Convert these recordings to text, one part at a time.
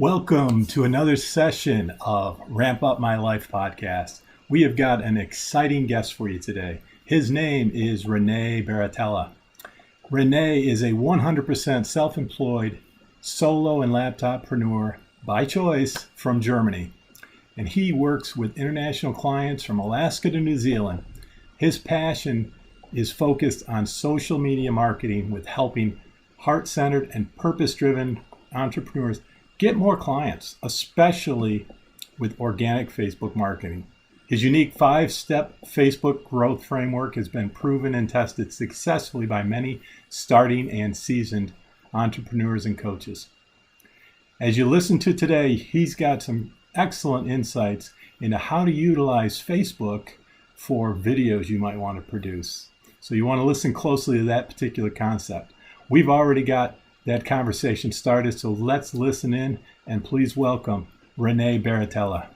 Welcome to another session of Ramp Up My Life podcast. We have got an exciting guest for you today. His name is René Baratella. René is a 100% self-employed solo and laptoppreneur by choice from Germany, and he works with international clients from Alaska to New Zealand. His passion is focused on social media marketing with helping heart-centered and purpose-driven entrepreneurs get more clients, especially with organic Facebook marketing. His unique 5-step Facebook growth framework has been proven and tested successfully by many starting and seasoned entrepreneurs and coaches. As you listen to today, he's got some excellent insights into how to utilize Facebook for videos you might want to produce. So you want to listen closely to that particular concept. We've already got that conversation started, so let's listen in and please welcome René Baratella.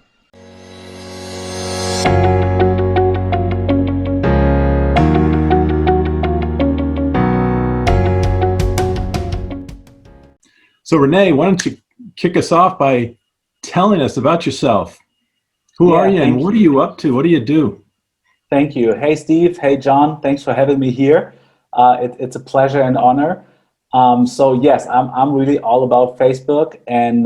So René, why don't you kick us off by telling us about yourself? Who are you and what are you up to? What do you do? Thank you. Hey, Steve. Hey, John. Thanks for having me here. It's a pleasure and honor. So yes, I'm really all about Facebook, and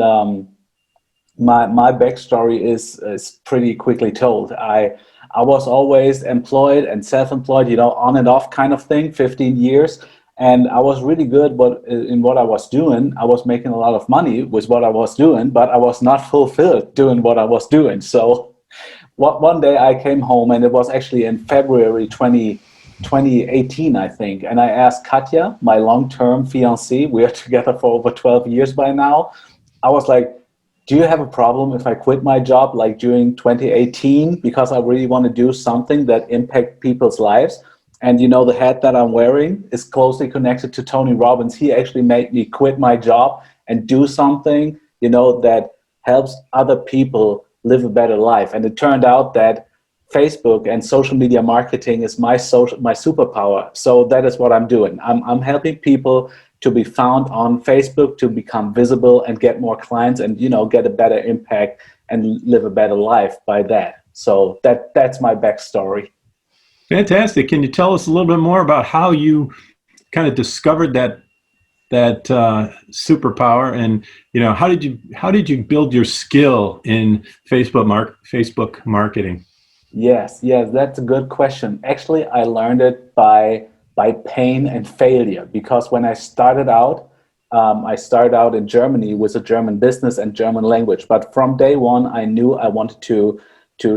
my backstory is pretty quickly told. I was always employed and self-employed, on and off kind of thing, 15 years, and I was really good in what I was doing. I was making a lot of money with what I was doing, but I was not fulfilled doing what I was doing. So one day I came home, and it was actually in February 2018, I think. And I asked Katja, my long-term fiancée, we are together for over 12 years by now. I was like, do you have a problem if I quit my job like during 2018? Because I really want to do something that impact people's lives. And the hat that I'm wearing is closely connected to Tony Robbins. He actually made me quit my job and do something, that helps other people live a better life. And it turned out that Facebook and social media marketing is my superpower. So that is what I'm doing. I'm helping people to be found on Facebook, to become visible and get more clients and, get a better impact and live a better life by that. So that's my backstory. Fantastic. Can you tell us a little bit more about how you kind of discovered that superpower, and how did you build your skill in Facebook marketing? Yes, that's a good question. Actually, I learned it by pain and failure, because when I started out in Germany with a German business and German language. But from day one, I knew I wanted to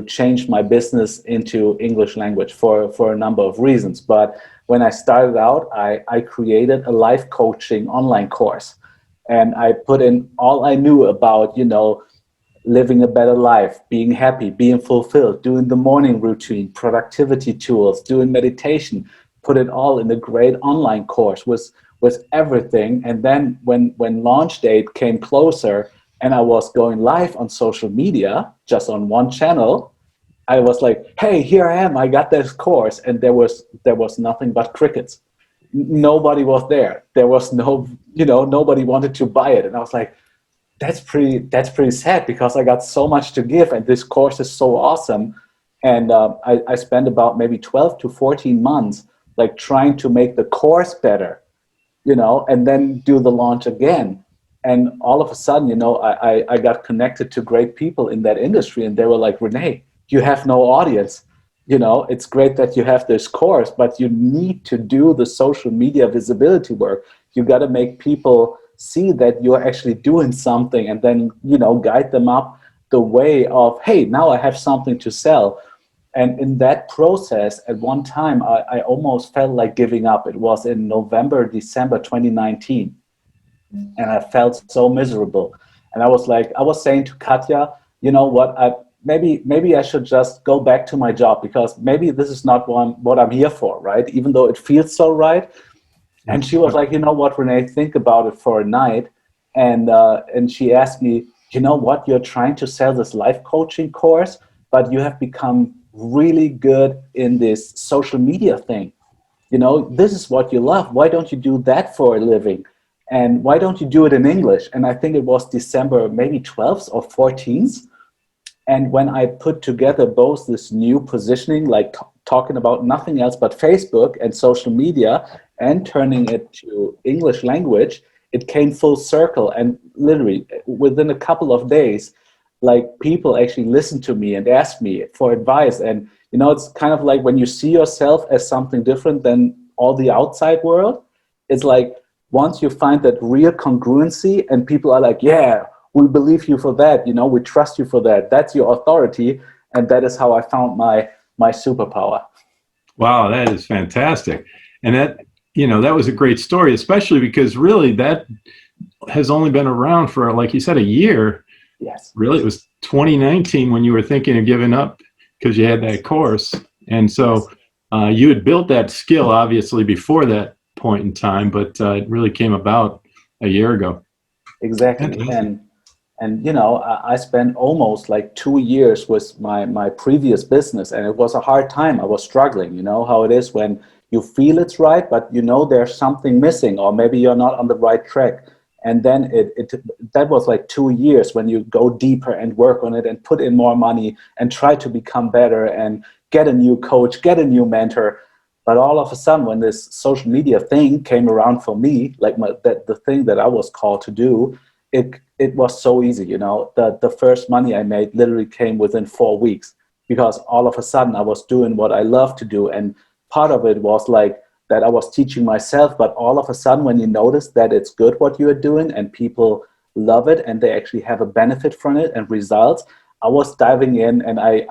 change my business into English language for a number of reasons. But when I started out, I created a life coaching online course, and I put in all I knew about, living a better life, being happy, being fulfilled, doing the morning routine, productivity tools, doing meditation, put it all in a great online course with everything. And then when launch date came closer and I was going live on social media, just on one channel, I was like, hey, here I am, I got this course. And there was nothing but crickets. Nobody was there. There was nobody wanted to buy it. And I was like, that's pretty sad, because I got so much to give and this course is so awesome. And I spent about maybe 12 to 14 months like trying to make the course better, and then do the launch again. And all of a sudden, I got connected to great people in that industry, and they were like, René, you have no audience. It's great that you have this course, but you need to do the social media visibility work. You got to make people see that you're actually doing something, and then, guide them up the way of, hey, now I have something to sell. And in that process, at one time, I almost felt like giving up. It was in December 2019. And I felt so miserable. And I was saying to Katja, you know what, maybe I should just go back to my job, because maybe this is not what I'm here for, right? Even though it feels so right. And she was like, you know what, René, think about it for a night. And she asked me, you know what, you're trying to sell this life coaching course, but you have become really good in this social media thing. This is what you love. Why don't you do that for a living? And why don't you do it in English? And I think it was December, maybe 12th or 14th. And when I put together both this new positioning, like talking about nothing else but Facebook and social media and turning it to English language, it came full circle. And literally within a couple of days, like people actually listened to me and asked me for advice. And, you know, it's kind of like when you see yourself as something different than all the outside world, it's like once you find that real congruency and people are like, yeah, we believe you for that, you know, we trust you for that. That's your authority. And that is how I found my superpower. Wow, that is fantastic. And that, you know, that was a great story, especially because really that has only been around for, like you said, a year. Yes. Really, it was 2019 when you were thinking of giving up because you had that course. And so you had built that skill, obviously, before that point in time, but it really came about a year ago. Exactly. Fantastic. And you know, I spent almost like 2 years with my previous business, and it was a hard time. I was struggling. You know how it is when you feel it's right, but you know there's something missing, or maybe you're not on the right track. And then that was like 2 years when you go deeper and work on it and put in more money and try to become better and get a new coach, get a new mentor. But all of a sudden, when this social media thing came around for me, like the thing that I was called to do, it was so easy. You know, the first money I made literally came within 4 weeks because all of a sudden I was doing what I love to do. And part of it was like that I was teaching myself, but all of a sudden when you notice that it's good what you are doing and people love it and they actually have a benefit from it and results, I was diving in and I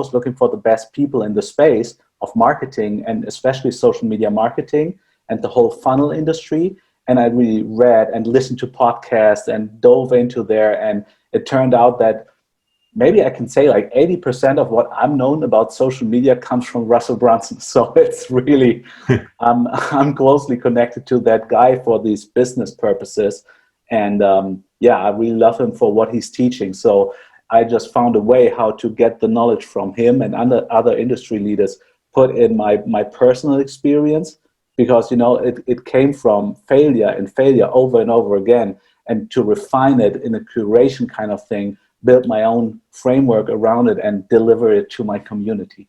was looking for the best people in the space of marketing and especially social media marketing and the whole funnel industry. And I really read and listened to podcasts and dove into there. And it turned out that maybe I can say like 80% of what I'm known about social media comes from Russell Brunson. So it's really, I'm closely connected to that guy for these business purposes. And I really love him for what he's teaching. So I just found a way how to get the knowledge from him and other industry leaders, put in my personal experience, because, you know, it came from failure and failure over and over again. And to refine it in a curation kind of thing, build my own framework around it and deliver it to my community.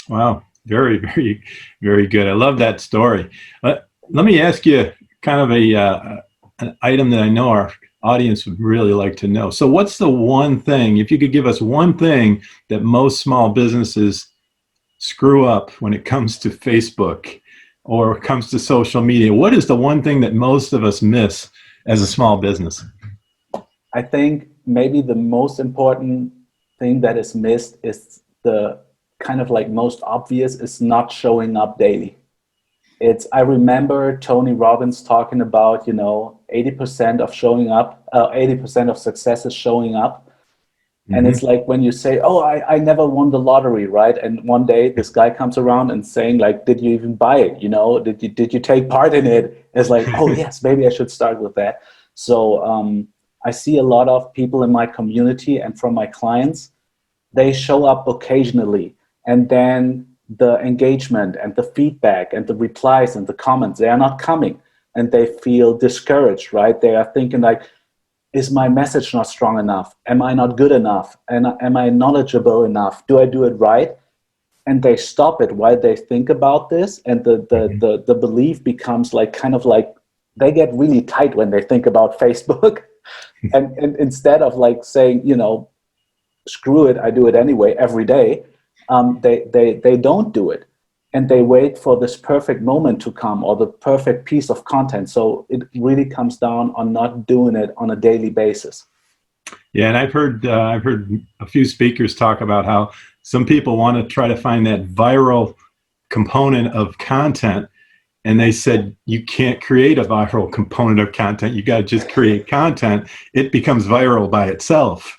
Wow. Very, very, very good. I love that story. Let me ask you kind of an item that I know our audience would really like to know. So what's the one thing, if you could give us one thing that most small businesses screw up when it comes to Facebook or comes to social media, what is the one thing that most of us miss as a small business? I think maybe the most important thing that is missed is the kind of like most obvious is not showing up daily. I remember Tony Robbins talking about, 80% of showing up, 80% of success is showing up. Mm-hmm. And it's like when you say, oh, I never won the lottery, right? And one day this guy comes around and saying like, did you even buy it? Did you take part in it? It's like, oh yes, maybe I should start with that. So I see a lot of people in my community and from my clients, they show up occasionally, and then the engagement and the feedback and the replies and the comments, they are not coming, and they feel discouraged, right? They are thinking like, is my message not strong enough? Am I not good enough? And am I knowledgeable enough? Do I do it right? And they stop it while they think about this, and the belief becomes like kind of like they get really tight when they think about Facebook. and instead of like saying, screw it, I do it anyway every day, they don't do it. And they wait for this perfect moment to come or the perfect piece of content. So it really comes down on not doing it on a daily basis. Yeah, and I've heard a few speakers talk about how some people want to try to find that viral component of content, and they said you can't create a viral component of content. You got to just create content. It becomes viral by itself.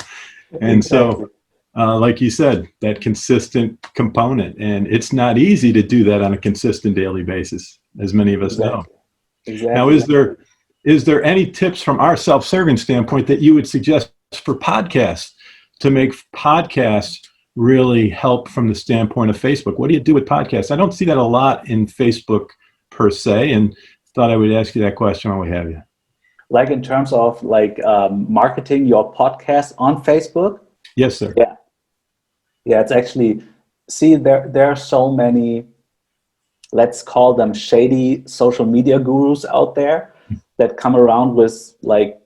And exactly. So, like you said, that consistent component, and it's not easy to do that on a consistent daily basis, as many of us know. Exactly. Now, is there any tips from our self-serving standpoint that you would suggest for podcasts to make podcasts really help from the standpoint of Facebook? What do you do with podcasts? I don't see that a lot in Facebook per se, and Thought I would ask you that question while we have you. Like in terms of like marketing your podcast on Facebook? Yes, sir. Yeah. Yeah, it's actually, see, there are so many, let's call them shady social media gurus out there that come around with like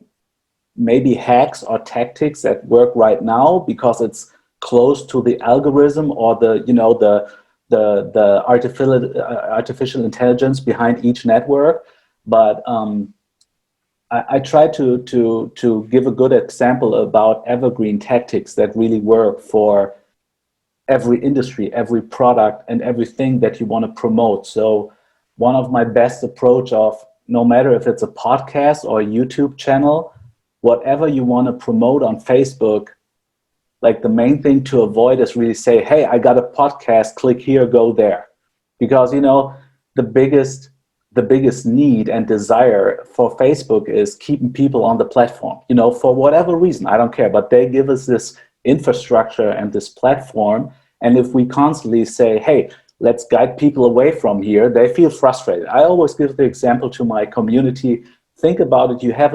maybe hacks or tactics that work right now because it's close to the algorithm or the, you know, the artificial intelligence behind each network. But I try to give a good example about evergreen tactics that really work for every industry, every product, and everything that you want to promote. So one of my best approach of, no matter if it's a podcast or a YouTube channel, whatever you want to promote on Facebook, like the main thing to avoid is really say, hey, I got a podcast, click here, go there. Because, you know, the biggest need and desire for Facebook is keeping people on the platform, you know, for whatever reason, I don't care, but they give us this infrastructure and this platform. And if we constantly say, hey, let's guide people away from here, they feel frustrated. I always give the example to my community. Think about it. You have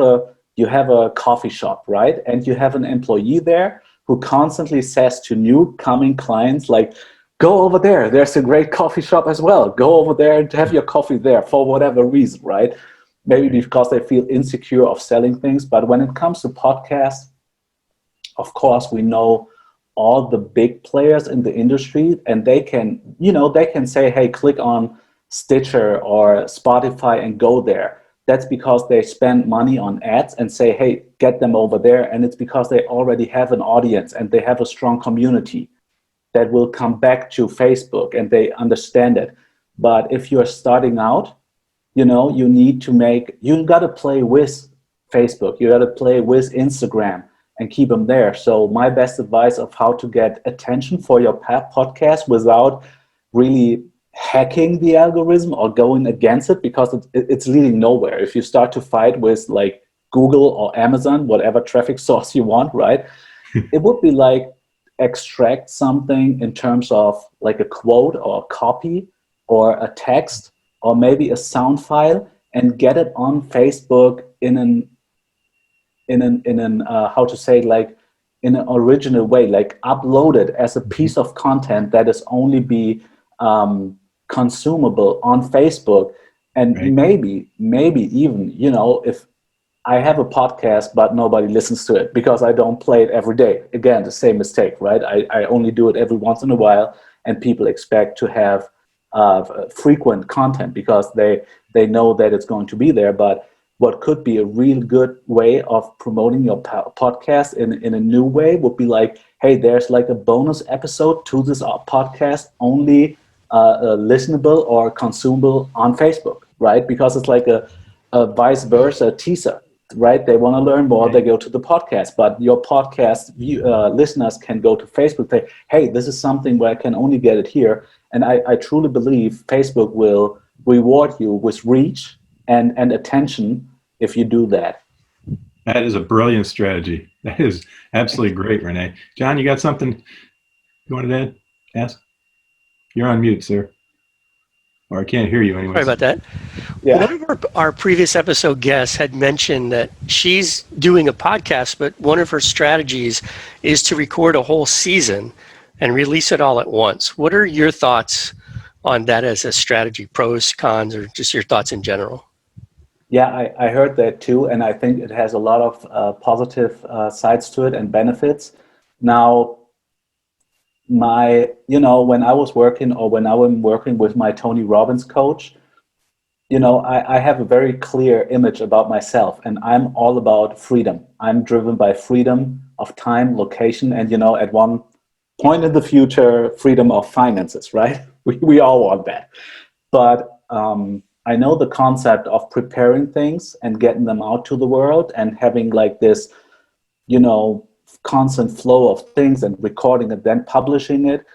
a coffee shop, right? And you have an employee there who constantly says to new coming clients, like, go over there, there's a great coffee shop as well. Go over there and have your coffee there for whatever reason, right? Maybe because they feel insecure of selling things. But when it comes to podcasts, of course, we know all the big players in the industry, and they can, you know, they can say, hey, click on Stitcher or Spotify and go there. That's because they spend money on ads and say, hey, get them over there. And it's because they already have an audience and they have a strong community that will come back to Facebook and they understand it. But if you're starting out, you know, you got to play with Facebook, you got to play with Instagram and keep them there. So my best advice of how to get attention for your podcast without really hacking the algorithm or going against it, because it's leading nowhere. If you start to fight with like Google or Amazon, whatever traffic source you want, right? It would be like extract something in terms of like a quote or a copy or a text or maybe a sound file and get it on Facebook in an how to say, like in an original way, like upload it as a piece of content that is only be consumable on Facebook. And Right. maybe even, you know, if I have a podcast, but nobody listens to it because I don't play it every day. Again, the same mistake, right? I only do it every once in a while, and people expect to have frequent content because they know that it's going to be there. But what could be a real good way of promoting your podcast in a new way would be like, hey, there's like a bonus episode to this podcast, only listenable or consumable on Facebook, right? Because it's like a vice versa teaser, right? They want to learn more, they go to the podcast. But your podcast listeners can go to Facebook, say, hey, this is something where I can only get it here. And I truly believe Facebook will reward you with reach and attention if you do that. That is a brilliant strategy. That is absolutely great, Renee. John, you got something you wanted to ask? You're on mute, sir. Or I can't hear you anyway. Sorry about that. Yeah. One of our previous episode guests had mentioned that she's doing a podcast, but one of her strategies is to record a whole season and release it all at once. What are your thoughts on that as a strategy, pros, cons, or just your thoughts in general? Yeah, I heard that too, and I think it has a lot of positive sides to it and benefits. Now, when I was working or when I'm working with my Tony Robbins coach, you know, I have a very clear image about myself, and I'm all about freedom. I'm driven by freedom of time, location, and, you know, at one point in the future, freedom of finances, right? We all want that. But I know the concept of preparing things and getting them out to the world and having like this, you know, constant flow of things and recording and then publishing it.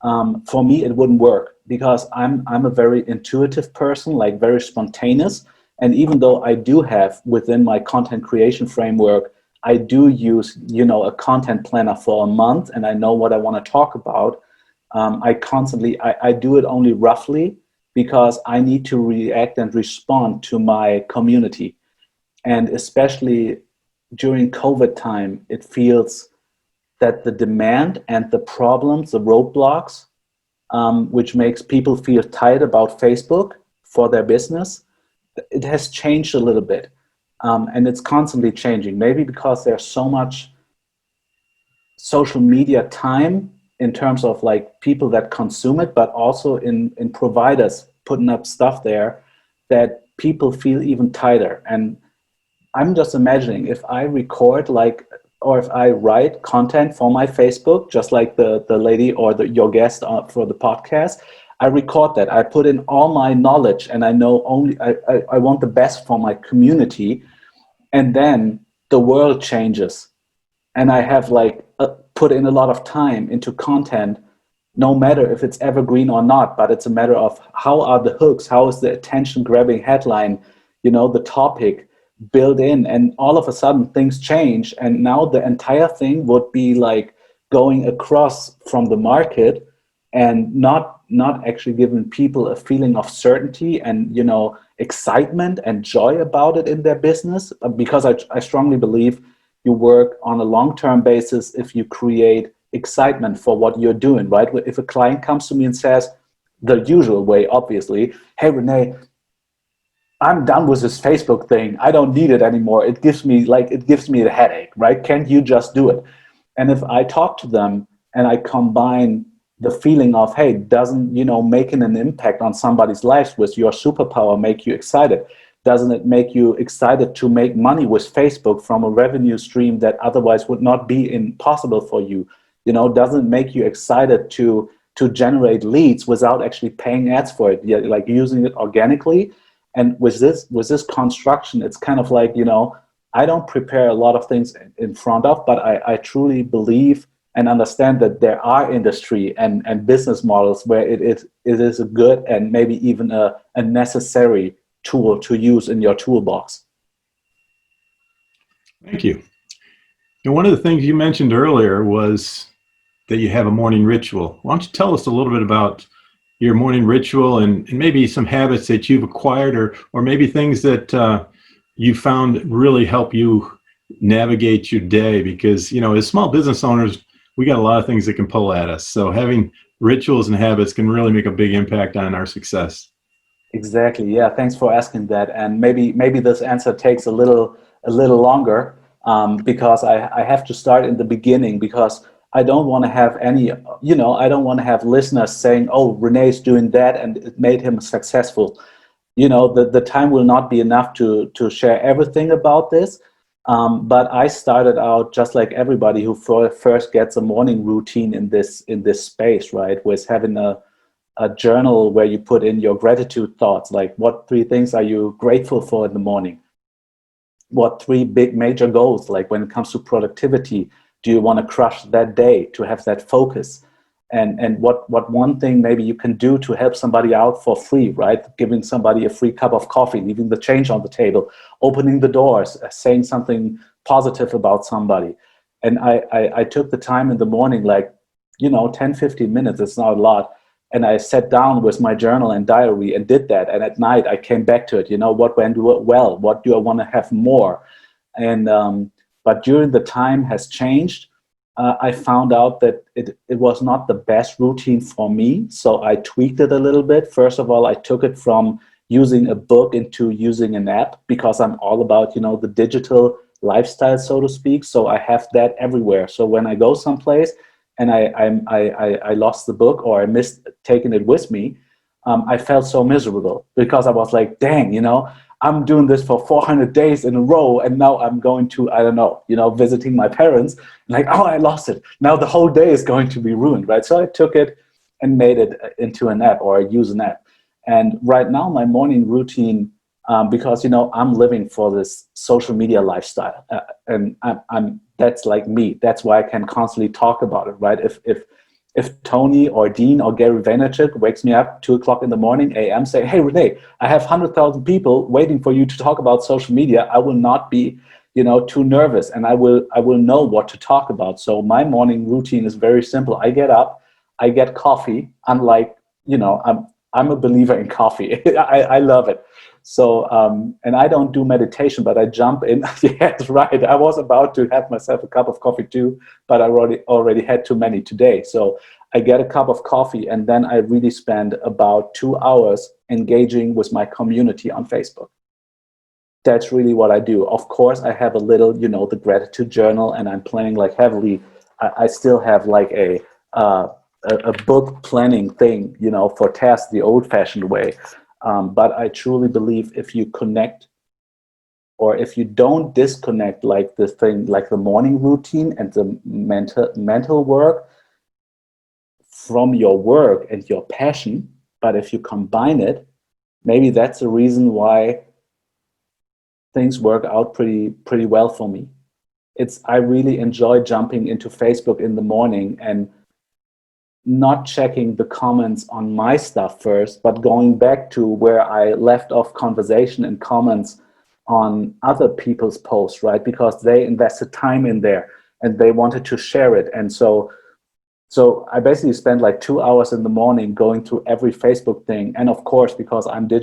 For me, it wouldn't work because I'm a very intuitive person, like very spontaneous. And even though I do have within my content creation framework, I do use, you know, a content planner for a month and I know what I want to talk about. I do it only roughly. because I need to react and respond to my community. And especially during COVID time, it feels that the demand and the problems, the roadblocks, which makes people feel tight about Facebook for their business, it has changed a little bit. And it's constantly changing. Maybe because there's so much social media time in terms of like people that consume it, but also in providers putting up stuff there, that people feel even tighter. And I'm just imagining if I record like, or if I write content for my Facebook, just like the lady or your guest for the podcast, I record that. I put in all my knowledge, and I know only I want the best for my community. And then the world changes, and I have like put in a lot of time into content, no matter if it's evergreen or not, but it's a matter of how are the hooks, how is the attention grabbing headline, the topic built in, and all of a sudden things change, and now the entire thing would be like going across from the market and not actually giving people a feeling of certainty and excitement and joy about it in their business, because I strongly believe you work on a long-term basis if you create excitement for what you're doing, right? If a client comes to me and says, the usual way, obviously, hey, Renee, I'm done with this Facebook thing. I don't need it anymore. It gives me a headache, right? Can't you just do it? And if I talk to them and I combine the feeling of, hey, doesn't, making an impact on somebody's life with your superpower make you excited? Doesn't it make you excited to make money with Facebook from a revenue stream that otherwise would not be possible for you? Doesn't it make you excited to generate leads without actually paying ads for it, like using it organically? And with this construction, it's kind of like, I don't prepare a lot of things in front of, but I truly believe and understand that there are industry and business models where it is a good and maybe even a necessary tool to use in your toolbox. Thank you. And one of the things you mentioned earlier was that you have a morning ritual. Why don't you tell us a little bit about your morning ritual and maybe some habits that you've acquired, or maybe things that you found really help you navigate your day? Because, as small business owners, we got a lot of things that can pull at us. So having rituals and habits can really make a big impact on our success. Exactly. Yeah. Thanks for asking that. And maybe this answer takes a little longer, because I have to start in the beginning, because I don't want to have I don't want to have listeners saying, oh, René's doing that and it made him successful. The time will not be enough to share everything about this. But I started out just like everybody who first gets a morning routine in this space, right? With having a journal where you put in your gratitude thoughts, like what 3 things are you grateful for in the morning? What 3 big major goals, like when it comes to productivity, do you want to crush that day to have that focus? And what one thing maybe you can do to help somebody out for free, right? Giving somebody a free cup of coffee, leaving the change on the table, opening the doors, saying something positive about somebody. And I took the time in the morning, like, 10, 15 minutes, it's not a lot. And I sat down with my journal and diary and did that. And at night I came back to it, what went well, what do I want to have more? And but during the time has changed. I found out that it was not the best routine for me. So I tweaked it a little bit. First of all, I took it from using a book into using an app, because I'm all about, the digital lifestyle, so to speak. So I have that everywhere. So when I go someplace and I lost the book, or I missed taking it with me, I felt so miserable, because I was like, dang, I'm doing this for 400 days in a row, and now I'm going to, I don't know, visiting my parents, like, oh, I lost it. Now the whole day is going to be ruined, right? So I took it and made it into an app, or I use an app. And right now my morning routine, because, I'm living for this social media lifestyle, and I'm that's like me. That's why I can constantly talk about it, right? If Tony or Dean or Gary Vaynerchuk wakes me up 2:00 in the morning a.m. saying, hey, René, I have 100,000 people waiting for you to talk about social media, I will not be, too nervous, and I will know what to talk about. So my morning routine is very simple. I get up, I get coffee. Unlike, I'm a believer in coffee. I love it. So, and I don't do meditation, but I jump in. Yes, right. I was about to have myself a cup of coffee too, but I already had too many today. So I get a cup of coffee, and then I really spend about 2 hours engaging with my community on Facebook. That's really what I do. Of course, I have a little, the gratitude journal, and I'm planning like heavily. I still have like a book planning thing, for tasks the old-fashioned way. But I truly believe if you connect, or if you don't disconnect, like the thing, like the morning routine and the mental work from your work and your passion, but if you combine it, maybe that's the reason why things work out pretty well for me. I really enjoy jumping into Facebook in the morning and not checking the comments on my stuff first, but going back to where I left off conversation and comments on other people's posts, right? Because they invested time in there and they wanted to share it. And so I basically spend like 2 hours in the morning going through every Facebook thing. And of course, because I'm going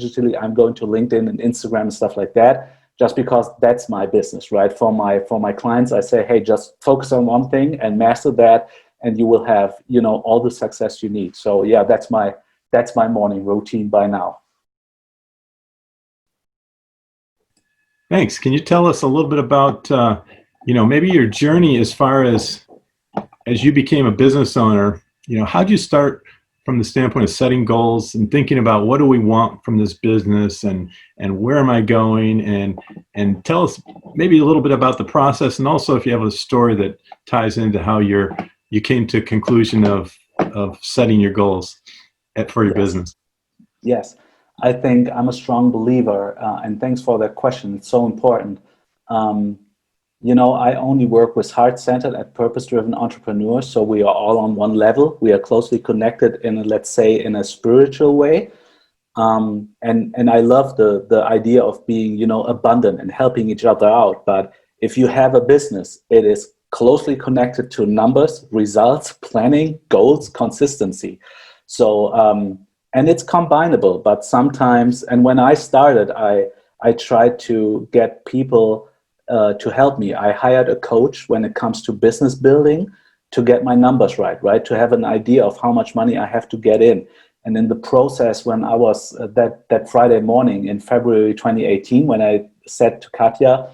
to LinkedIn and Instagram and stuff like that, just because that's my business, right? For my clients, I say, hey, just focus on one thing and master that, and you will have, all the success you need. So yeah, that's my morning routine by now. Thanks. Can you tell us a little bit about, maybe your journey as far as you became a business owner? How'd you start from the standpoint of setting goals and thinking about what do we want from this business and where am I going? And tell us maybe a little bit about the process, and also if you have a story that ties into how you came to a conclusion of setting your goals for your business. Yes, I think I'm a strong believer, and thanks for that question. It's so important. I only work with heart-centered and purpose-driven entrepreneurs, so we are all on one level. We are closely connected in a spiritual way. And I love the idea of being, abundant and helping each other out. But if you have a business, it is closely connected to numbers, results, planning, goals, consistency. So, and it's combinable, but sometimes, and when I started, I tried to get people to help me. I hired a coach when it comes to business building to get my numbers right? To have an idea of how much money I have to get in. And in the process, when I was that Friday morning in February 2018, when I said to Katja,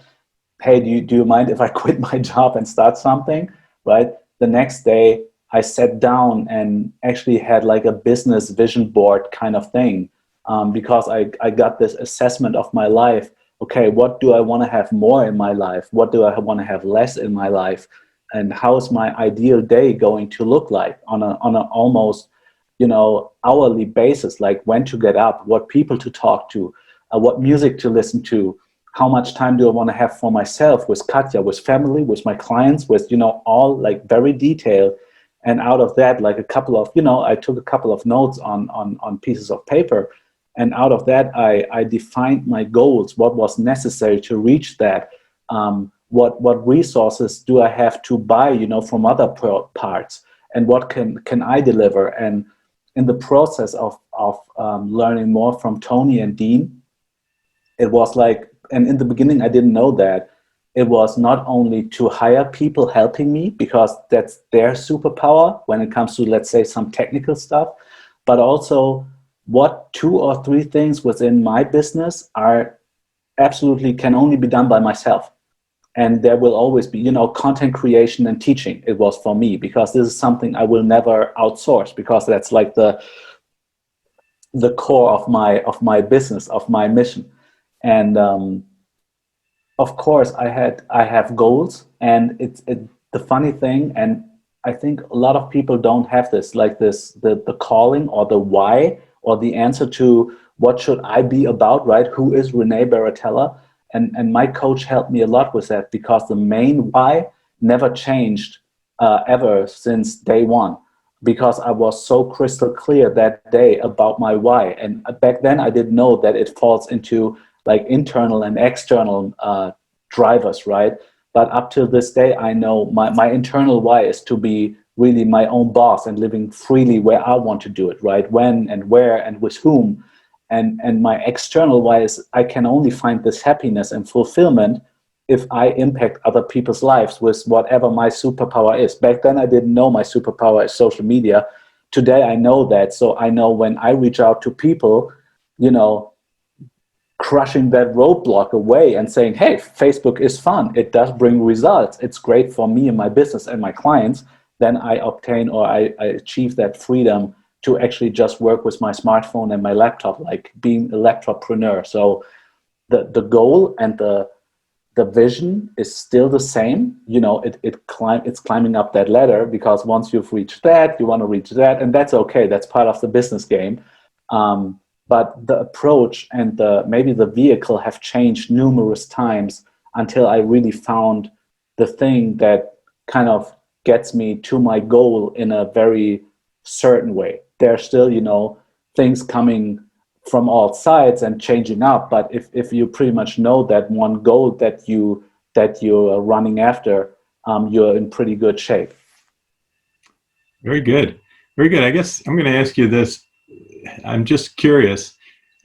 hey, do you mind if I quit my job and start something, right? The next day, I sat down and actually had like a business vision board kind of thing, because I got this assessment of my life. Okay, what do I want to have more in my life? What do I want to have less in my life? And how is my ideal day going to look like on an almost, hourly basis? Like when to get up, what people to talk to, what music to listen to, how much time do I want to have for myself, with Katja, with family, with my clients, with, all like very detailed. And out of that, like a couple of, I took a couple of notes on pieces of paper. And out of that, I defined my goals, what was necessary to reach that. What resources do I have to buy, from other parts, and what can I deliver? And in the process of learning more from Tony and Dean, it was like, and in the beginning, I didn't know that it was not only to hire people helping me, because that's their superpower when it comes to, let's say, some technical stuff, but also what 2 or 3 things within my business are absolutely can only be done by myself. And there will always be, content creation and teaching. It was for me, because this is something I will never outsource, because that's like the core of my business, of my mission. And of course, I have goals, and it's the funny thing, and I think a lot of people don't have this, like this, the calling or the why or the answer to what should I be about, right? Who is René Baratella? And my coach helped me a lot with that, because the main why never changed ever since day one, because I was so crystal clear that day about my why. And back then I didn't know that it falls into like internal and external drivers, right? But up till this day, I know my internal why is to be really my own boss and living freely where I want to do it, right? When and where and with whom. And my external why is I can only find this happiness and fulfillment if I impact other people's lives with whatever my superpower is. Back then, I didn't know my superpower is social media. Today, I know that. So I know when I reach out to people, you know, crushing that roadblock away and saying, hey, Facebook is fun. It does bring results. It's great for me and my business and my clients. Then I obtain or I achieve that freedom to actually just work with my smartphone and my laptop, like being a laptoppreneur. So the goal and the vision is still the same. You know, it's climbing up that ladder, because once you've reached that, you want to reach that, and that's okay. That's part of the business game. But the approach and maybe the vehicle have changed numerous times until I really found the thing that kind of gets me to my goal in a very certain way. There are still, you know, things coming from all sides and changing up, but if you pretty much know that one goal that you're running after, you're in pretty good shape. Very good. Very good. I guess I'm going to ask you this. I'm just curious.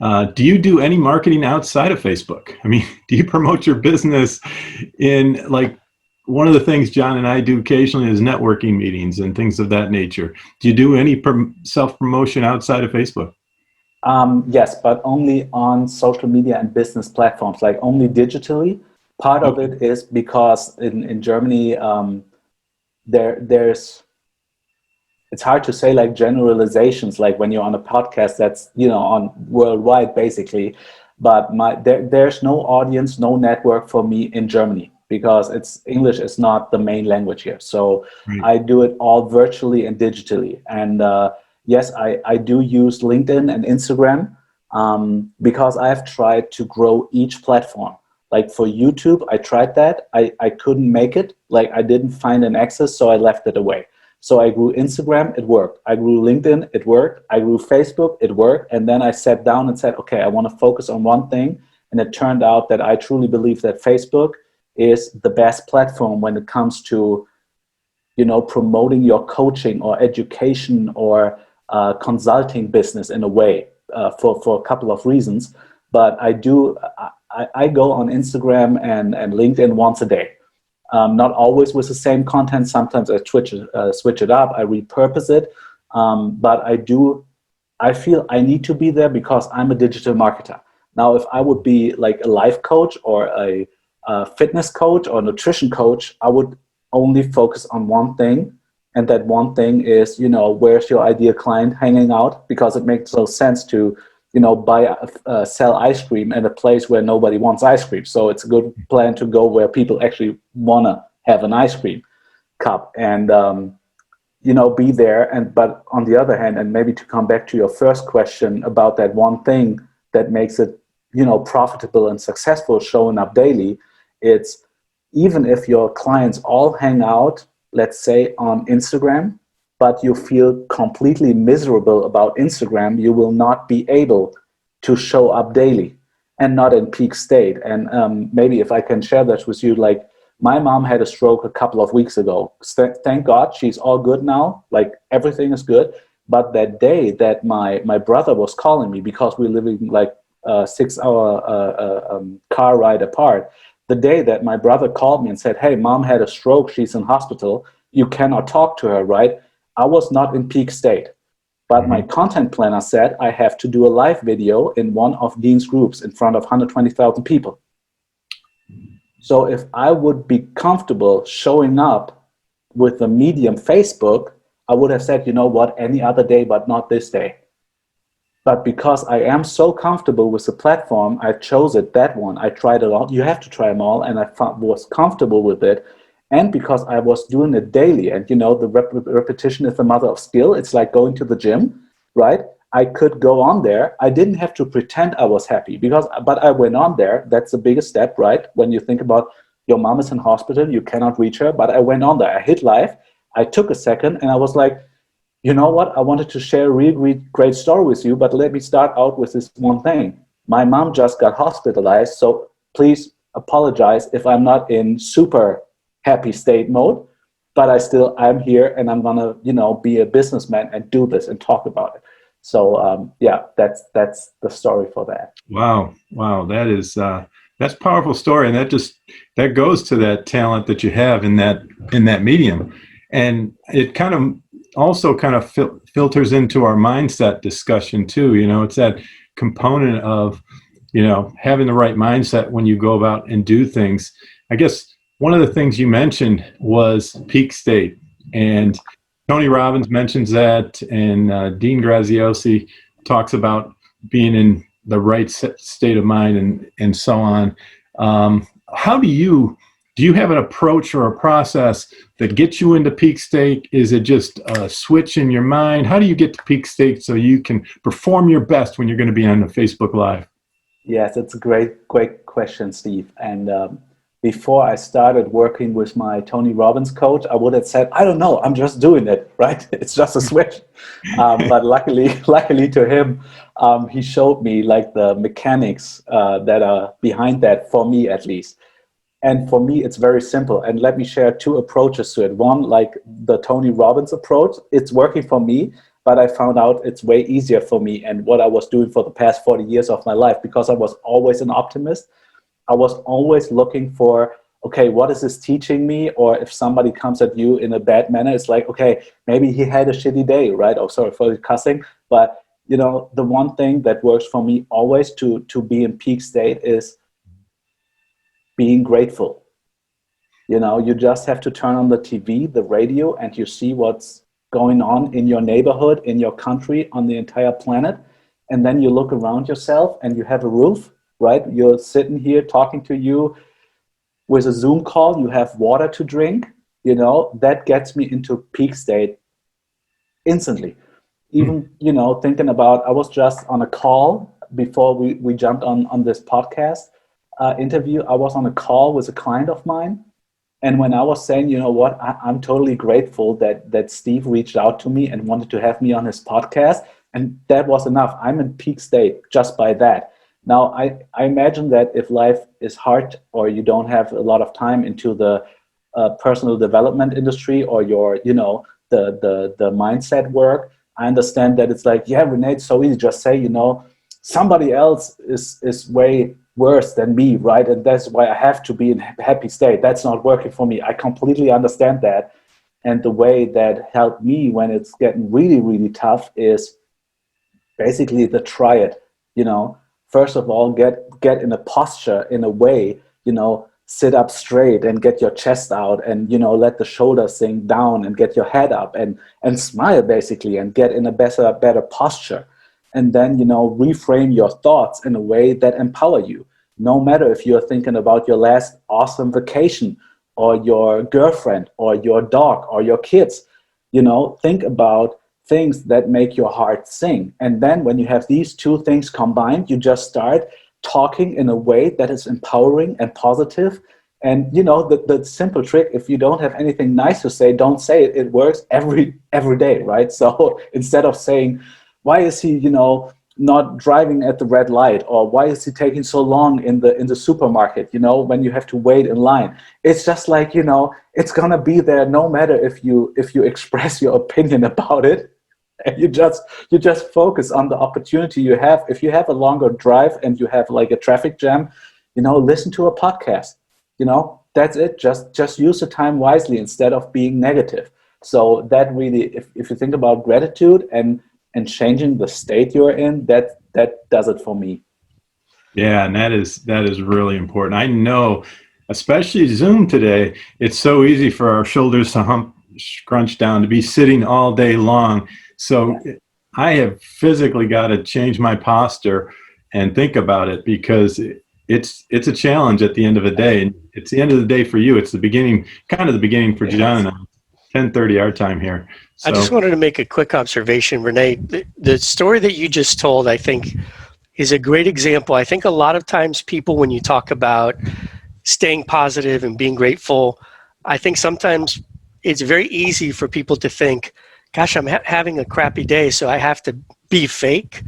Do you do any marketing outside of Facebook? I mean, do you promote your business in, like, one of the things John and I do occasionally is networking meetings and things of that nature. Do you do any self-promotion outside of Facebook? Yes, but only on social media and business platforms, like only digitally. Part of it is because in Germany, there's, it's hard to say like generalizations, like when you're on a podcast that's, you know, on worldwide basically, but there's no audience, no network for me in Germany, because English is not the main language here. So I do it all virtually and digitally. And yes, I do use LinkedIn and Instagram, because I've tried to grow each platform. Like for YouTube, I tried that. I couldn't make it. Like I didn't find an access, so I left it away. So I grew Instagram, it worked. I grew LinkedIn, it worked. I grew Facebook, it worked. And then I sat down and said, okay, I want to focus on one thing. And it turned out that I truly believe that Facebook is the best platform when it comes to, you know, promoting your coaching or education or consulting business in a way, for a couple of reasons. But I go on Instagram and LinkedIn once a day. Not always with the same content. Sometimes I switch it up, I repurpose it. But I feel I need to be there because I'm a digital marketer. Now, if I would be like a life coach or a fitness coach or nutrition coach, I would only focus on one thing. And that one thing is, you know, where's your ideal client hanging out? Because it makes no sense to, you know, sell ice cream at a place where nobody wants ice cream. So it's a good plan to go where people actually want to have an ice cream cup and, you know, be there. But on the other hand, and maybe to come back to your first question about that one thing that makes it, you know, profitable and successful, showing up daily, it's even if your clients all hang out, let's say on Instagram, but you feel completely miserable about Instagram, you will not be able to show up daily and not in peak state. And maybe if I can share that with you, like my mom had a stroke a couple of weeks ago. Thank God she's all good now, like everything is good. But that day that my brother was calling me, because we're living like a 6-hour car ride apart, the day that my brother called me and said, hey, mom had a stroke, she's in hospital, you cannot talk to her, right? I was not in peak state. But my content planner said I have to do a live video in one of Dean's groups in front of 120,000 people. So if I would be comfortable showing up with the medium Facebook, I would have said, you know what, any other day, but not this day. But because I am so comfortable with the platform, I chose it, that one. I tried it all. You have to try them all. And I was comfortable with it. And because I was doing it daily, and you know, the repetition is the mother of skill. It's like going to the gym, right? I could go on there. I didn't have to pretend I was happy, but I went on there. That's the biggest step, right? When you think about your mom is in hospital, you cannot reach her, but I went on there. I hit live. I took a second and I was like, you know what? I wanted to share a really great story with you, but let me start out with this one thing. My mom just got hospitalized, so please apologize if I'm not in super happy state mode. but I'm here, and I'm gonna, be a businessman and do this and talk about it. So yeah, that's the story for that. Wow, wow, that's a powerful story, and that goes to that talent that you have in that medium, and it kind of also kind of filters into our mindset discussion too. It's that component of having the right mindset when you go about and do things. I guess one of the things you mentioned was peak state, and Tony Robbins mentions that, and Dean Graziosi talks about being in the right state of mind, and so on. How do you have an approach or a process that gets you into peak state? Is it just a switch in your mind? How do you get to peak state so you can perform your best when you're going to be on the Facebook Live? Yes, it's a great question, Steve. And before I started working with my Tony Robbins coach, I would have said, I don't know, I'm just doing it, right? It's just a switch. But luckily to him, he showed me like the mechanics that are behind that, for me at least. And for me, it's very simple. And let me share two approaches to it. One, like the Tony Robbins approach, it's working for me, but I found out it's way easier for me and what I was doing for the past 40 years of my life, because I was always an optimist. I was always looking for, okay, what is this teaching me? Or if somebody comes at you in a bad manner, it's like, okay, maybe he had a shitty day, right? Oh, sorry for the cussing. But, the one thing that works for me always to be in peak state is being grateful. You just have to turn on the TV, the radio, and you see what's going on in your neighborhood, in your country, on the entire planet. And then you look around yourself and you have a roof, right? You're sitting here talking to you with a Zoom call, you have water to drink, that gets me into peak state instantly. Even, thinking about, I was just on a call before we jumped on this podcast interview. I was on a call with a client of mine. And when I was saying, what, I'm totally grateful that Steve reached out to me and wanted to have me on his podcast. And that was enough. I'm in peak state just by that. Now, I imagine that if life is hard or you don't have a lot of time into the personal development industry or your, the mindset work, I understand that it's like, yeah, René, it's so easy. Just say, somebody else is way worse than me, right? And that's why I have to be in a happy state. That's not working for me. I completely understand that. And the way that helped me when it's getting really, really tough is basically the try it. First of all, get in a posture, in a way, sit up straight and get your chest out, and let the shoulders sink down, and get your head up and smile basically, and get in a better posture. And then, reframe your thoughts in a way that empower you. No matter if you're thinking about your last awesome vacation or your girlfriend or your dog or your kids, think about things that make your heart sing. And then when you have these two things combined, you just start talking in a way that is empowering and positive. And, the simple trick, if you don't have anything nice to say, don't say it. It works every day, right? So instead of saying, why is he, not driving at the red light, or why is he taking so long in the supermarket, when you have to wait in line? It's just like, it's gonna be there no matter if you express your opinion about it, and you just focus on the opportunity you have. If you have a longer drive and you have like a traffic jam, listen to a podcast. That's it. Just use the time wisely instead of being negative. So that really, if you think about gratitude and changing the state you're in, that does it for me. Yeah, and that is really important. I know, especially Zoom today, it's so easy for our shoulders to scrunch down, to be sitting all day long. So yeah. I have physically got to change my posture and think about it, because it's a challenge at the end of the day. And it's the end of the day for you. It's the beginning for John and I. 10:30 our time here. So. I just wanted to make a quick observation, René. The story that you just told, I think, is a great example. I think a lot of times people, when you talk about staying positive and being grateful, I think sometimes it's very easy for people to think, gosh, I'm having a crappy day, so I have to be fake.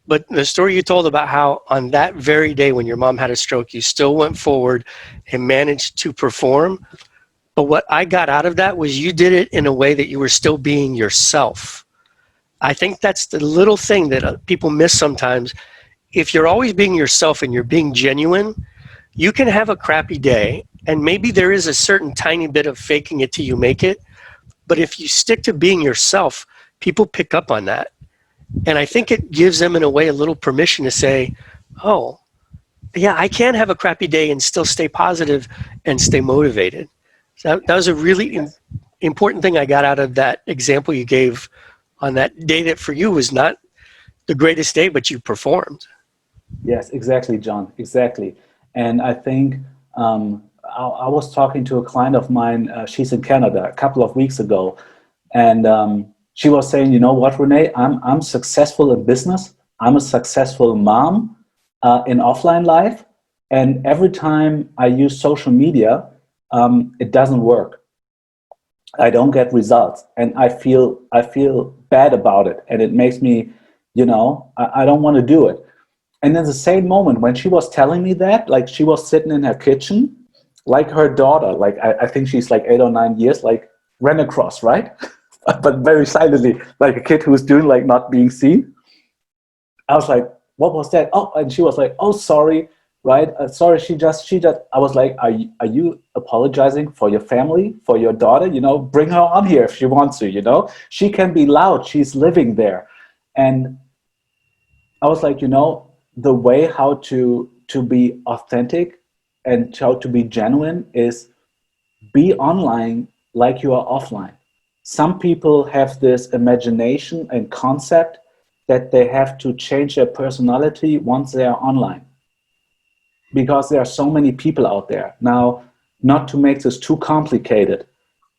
But the story you told about how on that very day when your mom had a stroke, you still went forward and managed to perform, But what I got out of that was you did it in a way that you were still being yourself. I think that's the little thing that people miss sometimes. If you're always being yourself and you're being genuine, you can have a crappy day, and maybe there is a certain tiny bit of faking it till you make it. But if you stick to being yourself, people pick up on that. And I think it gives them, in a way, a little permission to say, oh, yeah, I can have a crappy day and still stay positive and stay motivated. So that was a really important thing I got out of that example you gave on that day that for you was not the greatest day, but you performed. Yes, exactly, John, exactly. And I think I was talking to a client of mine, she's in Canada, a couple of weeks ago, and she was saying, you know what, Renee, I'm successful in business, I'm a successful mom in offline life, and every time I use social media, it doesn't work. I don't get results, and I feel bad about it, and it makes me, I don't want to do it. And in the same moment when she was telling me that, like, she was sitting in her kitchen, like her daughter, like I think she's like 8 or 9 years, like ran across, right? But very silently, like a kid who's doing like not being seen. I was like, what was that? Oh, and she was like, oh, sorry, right? Sorry, she just, I was like, are you apologizing for your family, for your daughter? Bring her on here if she wants to, she can be loud, she's living there. And I was like, the way how to be authentic and how to be genuine is be online like you are offline. Some people have this imagination and concept that they have to change their personality once they are online, because there are so many people out there. Now, not to make this too complicated,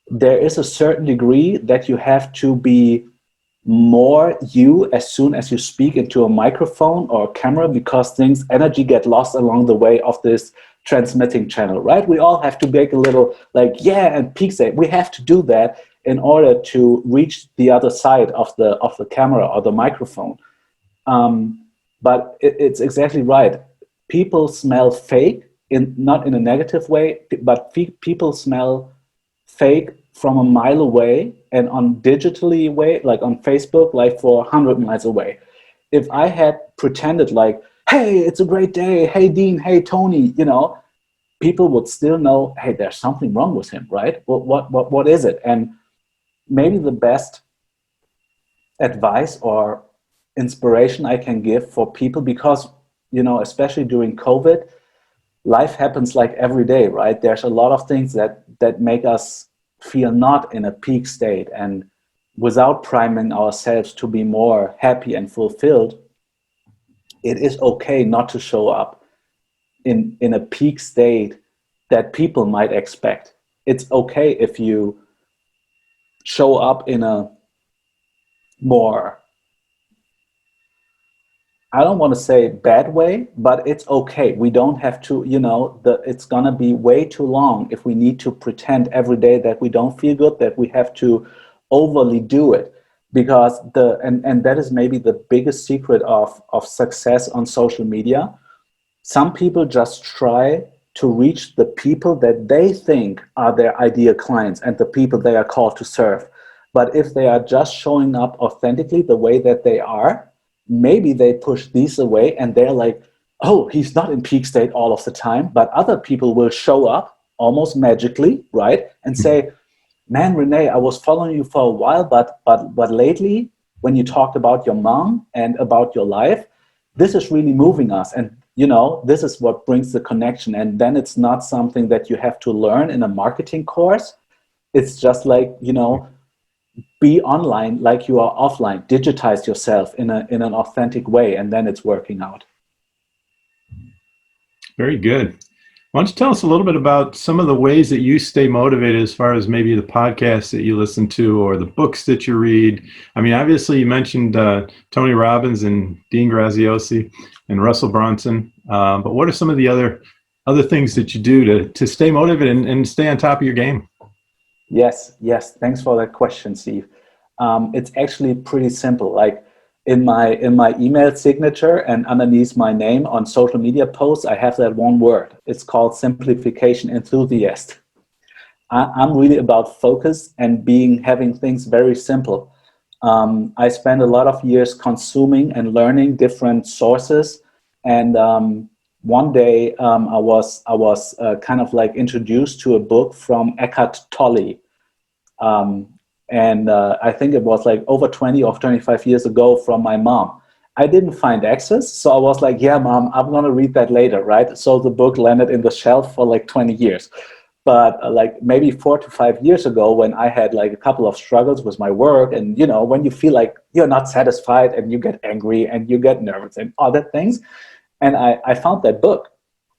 there is a certain degree that you have to be more you as soon as you speak into a microphone or a camera, because energy get lost along the way of this transmitting channel, right? We all have to make a little like, yeah, and peak state. We have to do that in order to reach the other side of the camera or the microphone. But it's exactly right. People smell fake, not in a negative way, but people smell fake from a mile away, and on digitally way, like on Facebook, like for 100 miles away. If I had pretended like, hey, it's a great day, hey, Dean, hey, Tony, people would still know, hey, there's something wrong with him, right? What is it? And maybe the best advice or inspiration I can give for people, because, especially during COVID, life happens like every day, right? There's a lot of things that make us feel not in a peak state, and without priming ourselves to be more happy and fulfilled, it is okay not to show up in a peak state that people might expect. It's okay if you show up in a more, I don't want to say bad way, but it's okay. We don't have to, it's going to be way too long if we need to pretend every day that we don't feel good, that we have to overly do it. Because and that is maybe the biggest secret of success on social media. Some people just try to reach the people that they think are their ideal clients and the people they are called to serve. But if they are just showing up authentically the way that they are, maybe they push these away and they're like, oh, he's not in peak state all of the time, but other people will show up almost magically, right? And say, man, Renee, I was following you for a while, but lately, when you talked about your mom and about your life, this is really moving us. And, this is what brings the connection. And then it's not something that you have to learn in a marketing course. It's just like, be online like you are offline. Digitize yourself in an authentic way, and then it's working out. Very good. Why don't you tell us a little bit about some of the ways that you stay motivated, as far as maybe the podcasts that you listen to or the books that you read? I mean, obviously you mentioned Tony Robbins and Dean Graziosi and Russell Brunson, but what are some of the other things that you do to stay motivated and stay on top of your game? Yes. Thanks for that question, Steve. It's actually pretty simple. Like in my email signature and underneath my name on social media posts, I have that one word. It's called simplification enthusiast. I'm really about focus and having things very simple. I spent a lot of years consuming and learning different sources, and one day I was kind of like introduced to a book from Eckhart Tolle, and I think it was like over 20 or 25 years ago from my mom. I didn't find access, so I was like, yeah, mom, I'm going to read that later, right? So the book landed in the shelf for like 20 years. But like maybe 4 to 5 years ago, when I had like a couple of struggles with my work, and when you feel like you're not satisfied and you get angry and you get nervous and other things, and I found that book,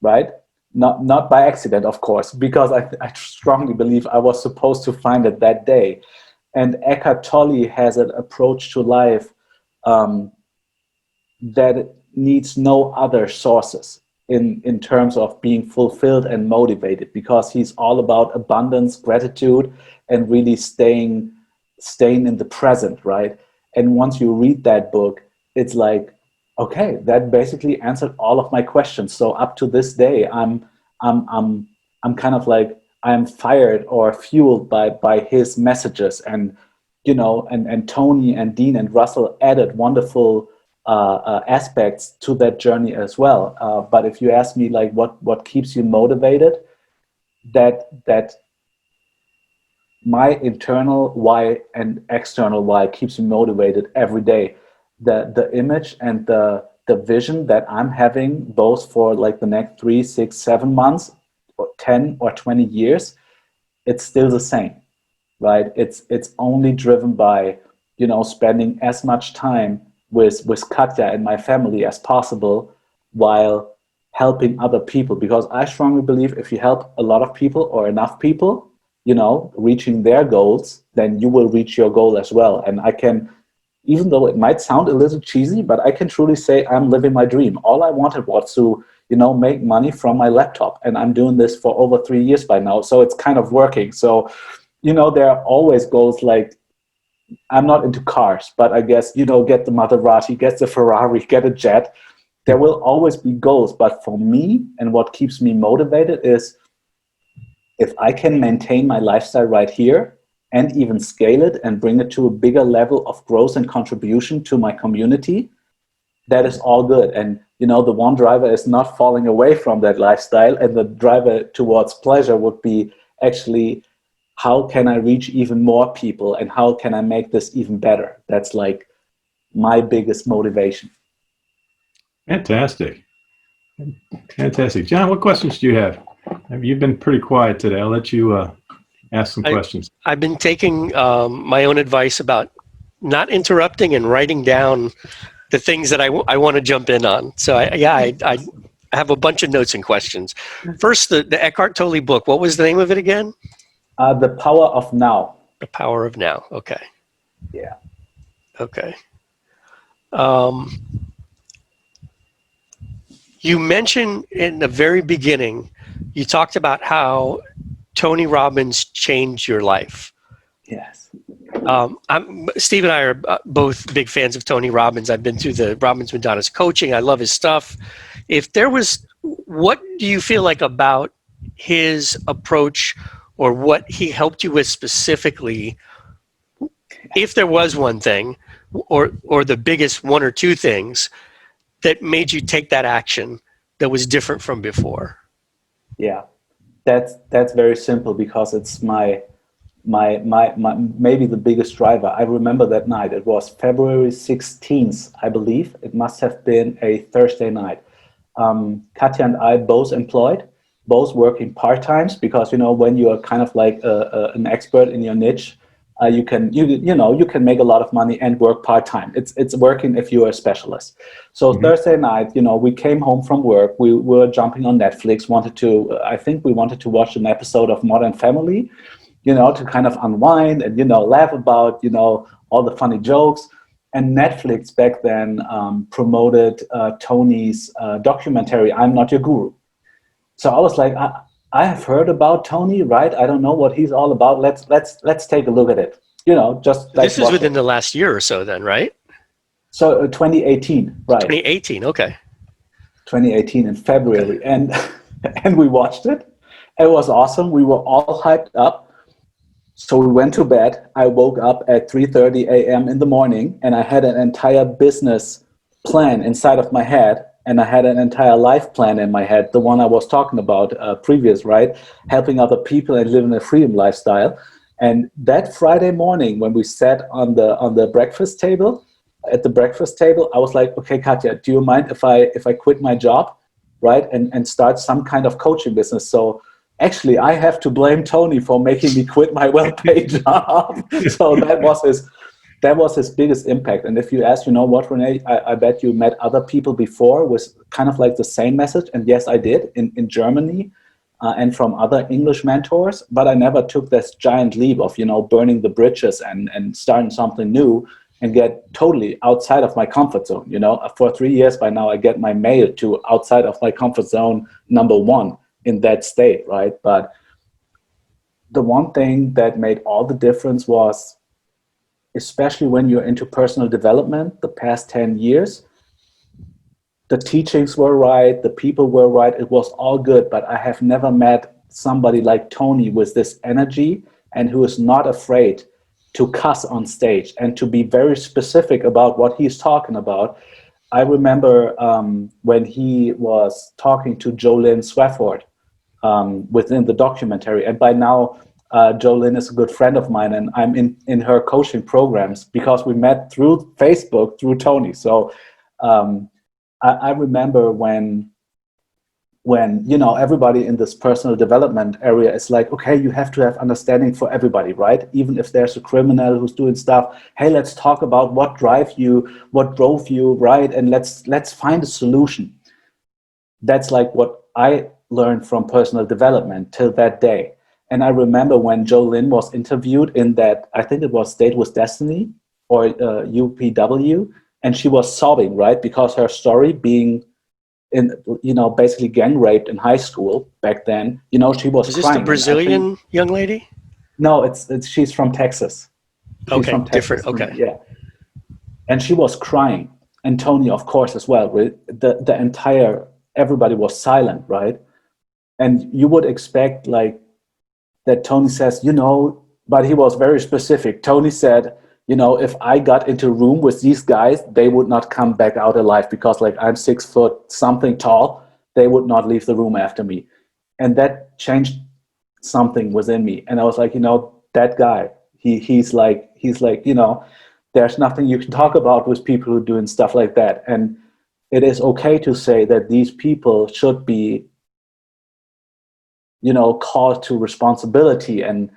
right? Not by accident, of course, because I strongly believe I was supposed to find it that day. And Eckhart Tolle has an approach to life that needs no other sources in terms of being fulfilled and motivated, because he's all about abundance, gratitude, and really staying in the present, right? And once you read that book, it's like, okay, that basically answered all of my questions. So up to this day, I'm kind of like, I'm fired or fueled by his messages. And and Tony and Dean and Russell added wonderful aspects to that journey as well. But if you ask me, like, what keeps you motivated, that my internal why and external why keeps me motivated every day. The image and the vision that I'm having, both for like the next 3, 6, 7 months, or 10 or 20 years, it's still the same, right? It's only driven by spending as much time with Katja and my family as possible, while helping other people, because I strongly believe if you help a lot of people or enough people, reaching their goals, then you will reach your goal as well. And I can, even though it might sound a little cheesy, but I can truly say I'm living my dream. All I wanted was to, make money from my laptop, and I'm doing this for over 3 years by now. So it's kind of working. So, there are always goals. Like, I'm not into cars, but I guess, get the Maserati, get the Ferrari, get a jet. There will always be goals. But for me, and what keeps me motivated is, if I can maintain my lifestyle right here and even scale it and bring it to a bigger level of growth and contribution to my community, that is all good. And, the one driver is not falling away from that lifestyle. And the driver towards pleasure would be actually, how can I reach even more people, and how can I make this even better? That's like my biggest motivation. Fantastic. John, what questions do you have? You've been pretty quiet today. I'll let you ask some questions. I've been taking my own advice about not interrupting and writing down the things that I want to jump in on. So I have a bunch of notes and questions. First, the Eckhart Tolle book. What was the name of it again? The Power of Now. The Power of Now. Okay. Yeah. Okay. You mentioned in the very beginning, you talked about how Tony Robbins changed your life. Yes. Steve and I are both big fans of Tony Robbins. I've been through the Robbins Madonna's coaching. I love his stuff. What do you feel like about his approach, or what he helped you with specifically, if there was one thing, or the biggest one or two things that made you take that action that was different from before? Yeah, that's very simple, because it's my maybe the biggest driver. I remember that night. It was February 16th, I believe. It must have been a Thursday night. Katja and I both employed, both working part-times, because when you are kind of like an expert in your niche, you can make a lot of money and work part-time. It's working if you're a specialist. So Thursday night, we came home from work. We were jumping on Netflix. I think we wanted to watch an episode of Modern Family, to kind of unwind and laugh about all the funny jokes. And Netflix back then promoted Tony's documentary, I'm Not Your Guru. So I was like, I have heard about Tony, right? I don't know what he's all about. Let's take a look at it. Just this is within the last year or so, then, right? So 2018, right? 2018, okay. 2018 in February, okay. And we watched it. It was awesome. We were all hyped up. So we went to bed. I woke up at 3:30 a.m. in the morning, and I had an entire business plan inside of my head, and I had an entire life plan in my head, the one I was talking about previous, right? Helping other people and living a freedom lifestyle. And that Friday morning, when we sat on the breakfast table, at the breakfast table, I was like, okay, Katja, do you mind if I quit my job, right, and start some kind of coaching business? So actually, I have to blame Tony for making me quit my well-paid job. So that was his biggest impact. And if you ask, you know what, Renee, I bet you met other people before with kind of like the same message. And yes, I did in Germany and from other English mentors, but I never took this giant leap of, you know, burning the bridges and starting something new and get totally outside of my comfort zone. You know, for 3 years by now, I get my mail to outside of my comfort zone #1 in that state, right? But the one thing that made all the difference was, especially when you're into personal development, the past 10 years, the teachings were right, the people were right, it was all good, but I have never met somebody like Tony with this energy and who is not afraid to cuss on stage and to be very specific about what he's talking about. I remember when he was talking to Jolynn Swafford within the documentary, and by now Jolynn is a good friend of mine, and I'm in her coaching programs because we met through Facebook, through Tony. So I remember when you know, everybody in this personal development area is like, okay, you have to have understanding for everybody, right? Even if there's a criminal who's doing stuff, hey, let's talk about what drove you, right? And let's find a solution. That's like what I learned from personal development till that day. And I remember when Jolynn was interviewed in that, I think it was Date with Destiny or UPW, and she was sobbing, right? Because her story being in, you know, basically gang raped in high school back then, you know, she was Is this the crying. Brazilian young lady? No, it's she's from Texas. She's Okay, from Texas. different. Okay. Yeah. And she was crying. And Tony, of course, as well. The entire, everybody was silent, right? And you would expect like that Tony says, you know, but he was very specific. Tony said, you know, if I got into a room with these guys, they would not come back out alive because like I'm 6 foot something tall. They would not leave the room after me. And that changed something within me. And I was like, you know, that guy, he's like, you know, there's nothing you can talk about with people who are doing stuff like that. And it is okay to say that these people should be, you know, called to responsibility and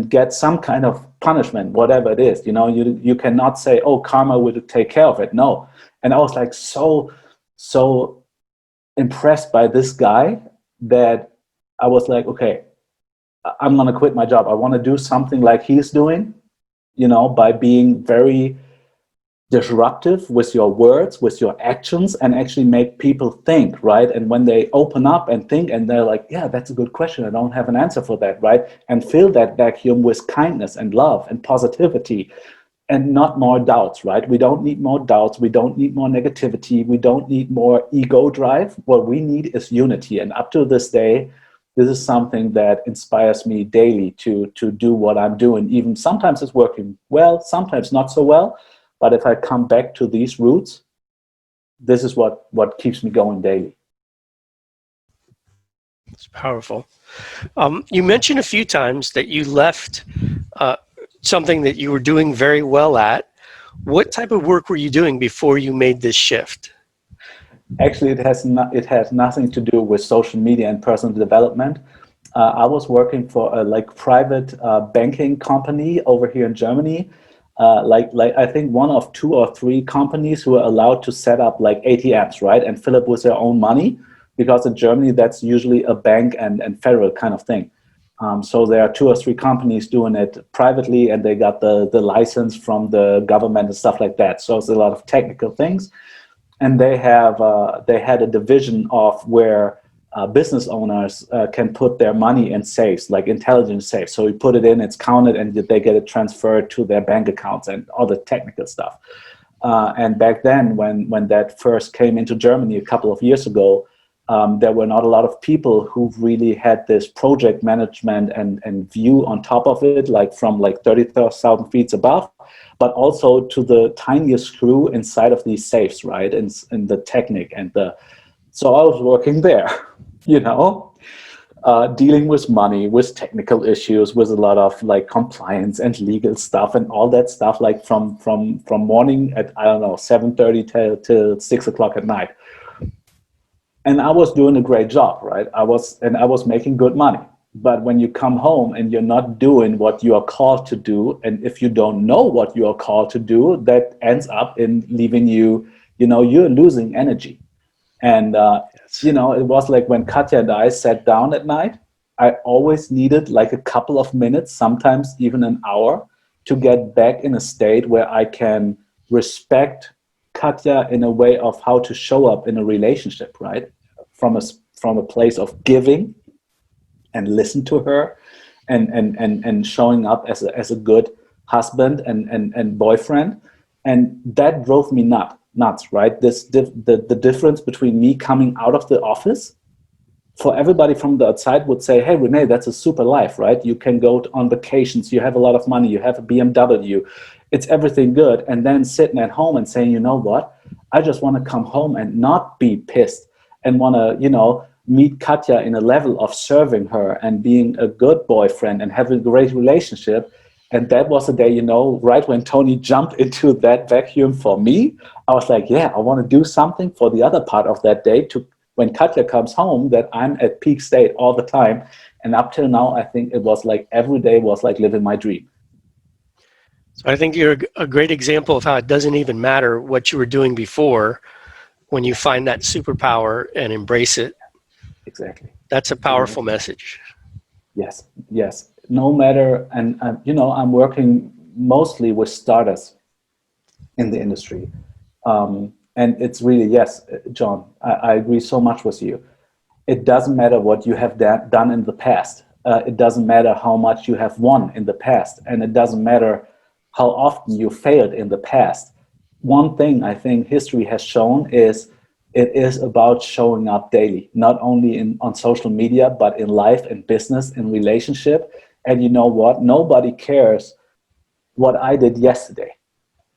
get some kind of punishment, whatever it is. You know, you cannot say, oh, karma will take care of it. No. And I was like so impressed by this guy that I was like, okay, I'm gonna quit my job. I want to do something like he's doing, you know, by being very disruptive with your words, with your actions, and actually make people think, right? And when they open up and think and they're like, yeah, that's a good question, I don't have an answer for that, right? And fill that vacuum with kindness and love and positivity and not more doubts, right? We don't need more doubts. We don't need more negativity. We don't need more ego drive. What we need is unity. And up to this day, this is something that inspires me daily to do what I'm doing. Even sometimes it's working well, sometimes not so well. But if I come back to these roots, this is what keeps me going daily. It's powerful. You mentioned a few times that you left something that you were doing very well at. What type of work were you doing before you made this shift? Actually, it has nothing to do with social media and personal development. I was working for a private banking company over here in Germany. Like I think one of 2 or 3 companies who are allowed to set up like ATMs, right, and fill up with their own money, because in Germany that's usually a bank and federal kind of thing. So there are 2 or 3 companies doing it privately, and they got the license from the government and stuff like that. So it's a lot of technical things, and they had a division of where business owners can put their money in safes, like intelligent safes. So you put it in, it's counted, and they get it transferred to their bank accounts and all the technical stuff. And back then, when that first came into Germany a couple of years ago, There were not a lot of people who really had this project management and view on top of it, like from like 30,000 feet above, but also to the tiniest screw inside of these safes, right? And the technique so I was working there, you know, dealing with money, with technical issues, with a lot of like compliance and legal stuff and all that stuff, like from morning at, I don't know, 7:30 till 6 o'clock at night. And I was doing a great job, right? I was making good money. But when you come home and you're not doing what you are called to do, and if you don't know what you are called to do, that ends up in leaving you, you know, you're losing energy. And, Yes. you know, it was like when Katja and I sat down at night, I always needed like a couple of minutes, sometimes even an hour, to get back in a state where I can respect Katja in a way of how to show up in a relationship, right? From a place of giving and listen to her and showing up as a good husband and boyfriend. And that drove me nuts, right? The difference between me coming out of the office, for everybody from the outside would say, hey, Renee, that's a super life, right? You can go on vacations, you have a lot of money, you have a BMW, it's everything good. And then sitting at home and saying, you know what? I just want to come home and not be pissed and want to, you know, meet Katja in a level of serving her and being a good boyfriend and having a great relationship. And that was the day, you know, right when Tony jumped into that vacuum for me, I was like, yeah, I want to do something for the other part of that day to when Katja comes home, that I'm at peak state all the time. And up till now, I think it was like every day was like living my dream. So I think you're a great example of how it doesn't even matter what you were doing before when you find that superpower and embrace it. Exactly. That's a powerful message. Yes. No matter, and you know, I'm working mostly with startups in the industry. And it's really, yes, John, I agree so much with you. It doesn't matter what you have done in the past. It doesn't matter how much you have won in the past. And it doesn't matter how often you failed in the past. One thing I think history has shown is it is about showing up daily, not only on social media, but in life, in business, in relationship. And you know what? Nobody cares what I did yesterday.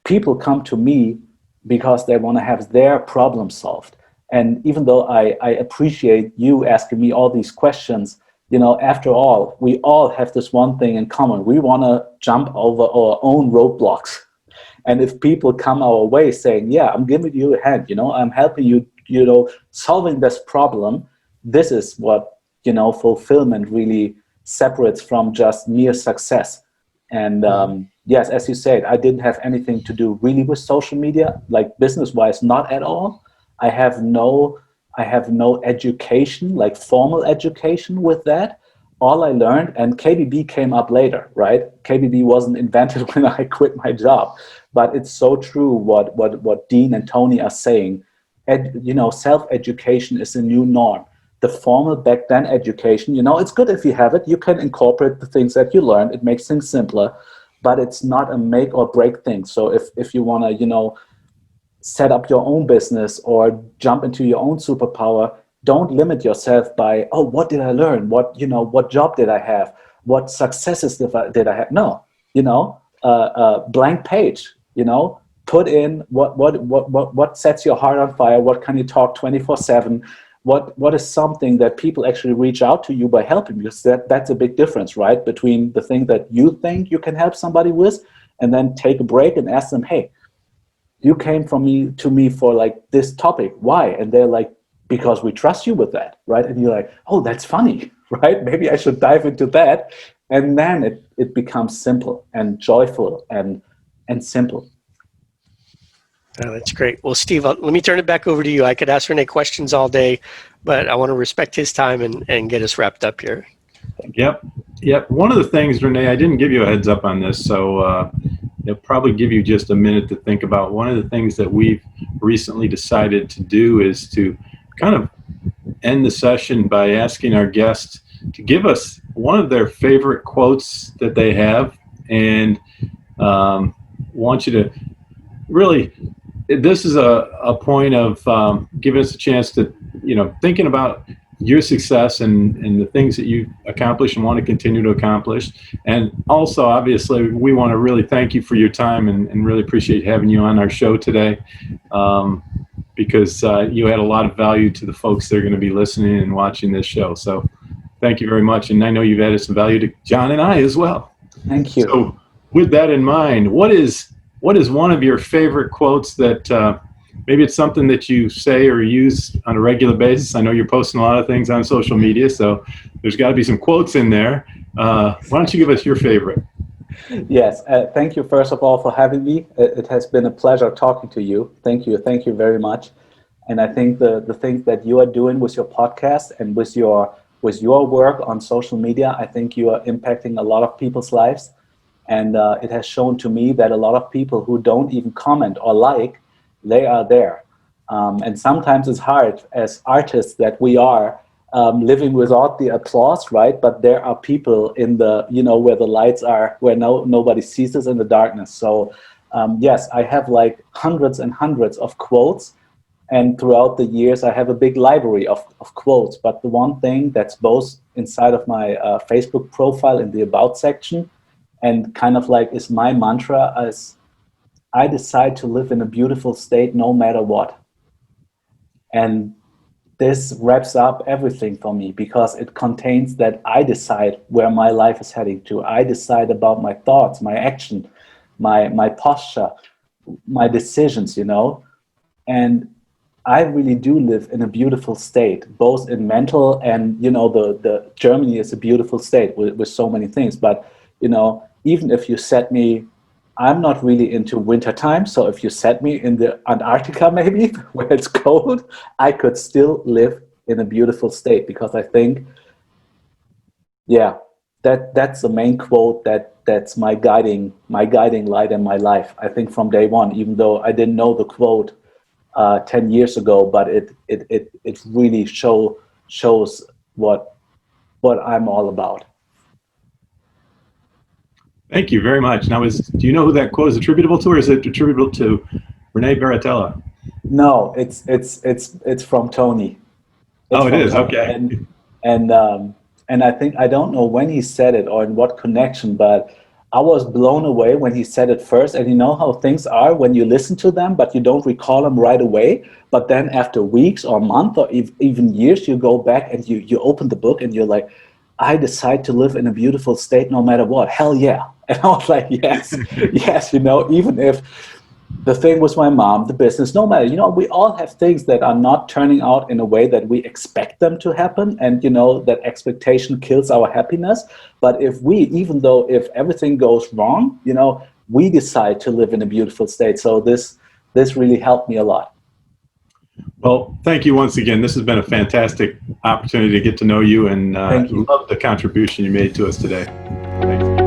People come to me because they want to have their problem solved. And even though I appreciate you asking me all these questions, you know, after all, we all have this one thing in common. We want to jump over our own roadblocks. And if people come our way saying, yeah, I'm giving you a hand, you know, I'm helping you, you know, solving this problem, this is what, you know, fulfillment really separates from just mere success. And yes, as you said, I didn't have anything to do really with social media, like business-wise, not at all. I have no education, like formal education with that. All I learned, and KBB came up later, right? KBB wasn't invented when I quit my job, but it's so true what Dean and Tony are saying. You know, self-education is a new norm. The formal back then education, you know, it's good if you have it. You can incorporate the things that you learned. It makes things simpler, but it's not a make or break thing. So if you want to, you know, set up your own business or jump into your own superpower, don't limit yourself by, oh, what did I learn? What job did I have? What successes did I have? No, you know, blank page, you know, put in what sets your heart on fire. What can you talk 24/7? What is something that people actually reach out to you by helping? Because that's a big difference, right? Between the thing that you think you can help somebody with, and then take a break and ask them, hey, you came to me for like this topic. Why? And they're like, because we trust you with that, right? And you're like, oh, that's funny, right? Maybe I should dive into that. And then it becomes simple and joyful and simple. Oh, that's great. Well, Steve, let me turn it back over to you. I could ask Renee questions all day, but I want to respect his time and get us wrapped up here. Yep. One of the things, Renee, I didn't give you a heads up on this, so it'll probably give you just a minute to think about. One of the things that we've recently decided to do is to kind of end the session by asking our guests to give us one of their favorite quotes that they have, and want you to really this is a point of giving us a chance to, thinking about your success and the things that you accomplish and want to continue to accomplish. And also, obviously, we want to really thank you for your time and really appreciate having you on our show today, because you had a lot of value to the folks that are going to be listening and watching this show. So thank you very much. And I know you've added some value to John and I as well. Thank you. So with that in mind, what is one of your favorite quotes that maybe it's something that you say or use on a regular basis? I know you're posting a lot of things on social media, so there's got to be some quotes in there. Why don't you give us your favorite? Yes, thank you first of all for having me. It has been a pleasure talking to you. Thank you very much. And I think the things that you are doing with your podcast and with your work on social media, I think you are impacting a lot of people's lives. And it has shown to me that a lot of people who don't even comment or like, they are there. And sometimes it's hard as artists that we are living without the applause, right? But there are people in the, where the lights are, where nobody sees us in the darkness. So yes, I have like hundreds and hundreds of quotes. And throughout the years, I have a big library of quotes. But the one thing that's both inside of my Facebook profile in the About section and kind of like is my mantra is, I decide to live in a beautiful state no matter what. And this wraps up everything for me because it contains that I decide where my life is heading to. I decide about my thoughts, my action, my posture, my decisions, and I really do live in a beautiful state, both in mental and, the Germany is a beautiful state with so many things. But, even if you set me, I'm not really into winter time. So if you set me in the Antarctica, maybe where it's cold, I could still live in a beautiful state because I think, that's the main quote that's my guiding light in my life. I think from day one, even though I didn't know the quote 10 years ago, but it really shows what I'm all about. Thank you very much. Now, do you know who that quote is attributable to, or is it attributable to René Baratella? No, it's from Tony. It is, Tony. Okay. And I think, I don't know when he said it or in what connection, but I was blown away when he said it first. And you know how things are when you listen to them, but you don't recall them right away. But then after weeks or months or even years, you go back and you open the book and you're like, I decide to live in a beautiful state no matter what. Hell yeah. And I was like, yes, yes, even if the thing with my mom, the business, no matter, we all have things that are not turning out in a way that we expect them to happen. And, that expectation kills our happiness. But if if everything goes wrong, we decide to live in a beautiful state. So this really helped me a lot. Well, thank you once again. This has been a fantastic opportunity to get to know you, and love the contribution you made to us today. Thanks.